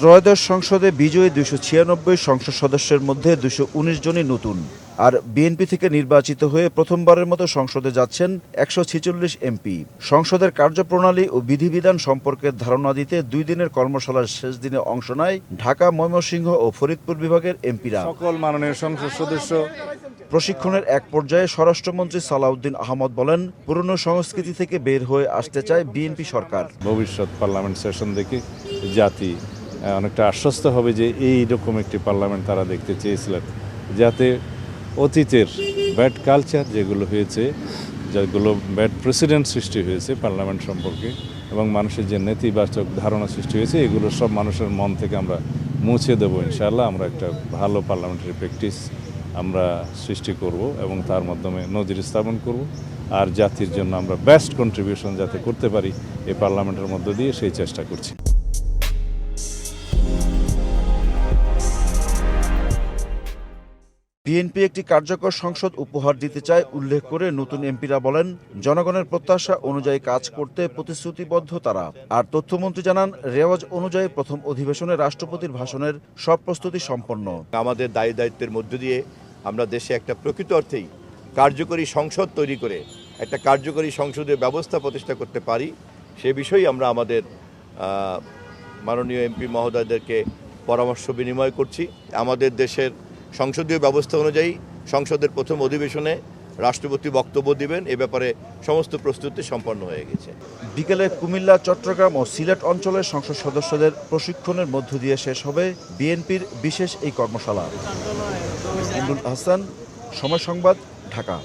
ত্রয়োদশ সংসদে বিজয়ী ২৯৬ সংসদ সদস্যের মধ্যে ২১৯ জনই নতুন। আর বিএনপি থেকে নির্বাচিত হয়ে প্রথমবারের মতো সংসদে যাচ্ছেন ১৪৬ এমপি। সংসদের কার্যপ্রণালী ও বিধিবিধান সম্পর্কে ধারণা দিতে ২ দিনের কর্মশালার শেষ দিনে অংশ নেয় ঢাকা, ময়মনসিংহ ও ফরিদপুর বিভাগের এমপিরা। সকল মাননীয় সংসদ সদস্য। প্রশিক্ষণের এক পর্যায়ে স্বরাষ্ট্রমন্ত্রী সালাউদ্দিন আহমদ বলেন, পুরনো সংস্কৃতি থেকে বের হয়ে আসতে চায় বিএনপি সরকার। ভবিষ্যৎ পার্লামেন্ট সেশন দেখে জাতি অনেকটা আশ্বস্ত হবে যে এই রকম একটি পার্লামেন্ট তারা দেখতে চেয়েছিলেন, যাতে অতীতের ব্যাড কালচার যেগুলো হয়েছে, যেগুলো ব্যাড প্রেসিডেন্ট সৃষ্টি হয়েছে পার্লামেন্ট সম্পর্কে এবং মানুষের যে নেতিবাচক ধারণা সৃষ্টি হয়েছে, এগুলো সব মানুষের মন থেকে আমরা মুছে দেবো ইনশাআল্লাহ। আমরা একটা ভালো পার্লামেন্টারি প্র্যাকটিস আমরা সৃষ্টি করব এবং তার মাধ্যমে নজির স্থাপন করব। আর জাতির জন্য আমরা বেস্ট কন্ট্রিবিউশন যাতে করতে পারি এই পার্লামেন্টের মধ্য দিয়ে, সেই চেষ্টা করছি। বিএনপি একটি কার্যকর সংসদ উপহার দিতে চায় উল্লেখ করে নতুন এমপিরা বলেন, জনগণের প্রত্যাশা অনুযায়ী কাজ করতে প্রতিশ্রুতিবদ্ধ তারা। আর তথ্যমন্ত্রী জানান, রেওয়াজ অনুযায়ী প্রথম অধিবেশনে রাষ্ট্রপতির ভাষণের সব প্রস্তুতি সম্পন্ন। আমাদের দায়িত্বের মধ্য দিয়ে আমরা দেশে একটা প্রকৃত অর্থেই কার্যকরী সংসদ তৈরি করে একটা কার্যকরী সংসদীয় ব্যবস্থা প্রতিষ্ঠা করতে পারি, সে বিষয়ে আমরা আমাদের মাননীয় এমপি মহোদয়দেরকে পরামর্শ বিনিময় করছি। আমাদের দেশের সংসদীয় ব্যবস্থা অনুযায়ী সংসদের প্রথম অধিবেশনে রাষ্ট্রপতি বক্তব্য দিবেন, এ ব্যাপারে সমস্ত প্রস্তুতি সম্পন্ন হয়ে গেছে। বিকেলে কুমিল্লা, চট্টগ্রাম ও সিলেট অঞ্চলের সংসদ সদস্যদের প্রশিক্ষণের মধ্য দিয়ে শেষ হবে বিএনপির বিশেষ এই কর্মশালা। ইমরুল হাসান, সময় সংবাদ, ঢাকা।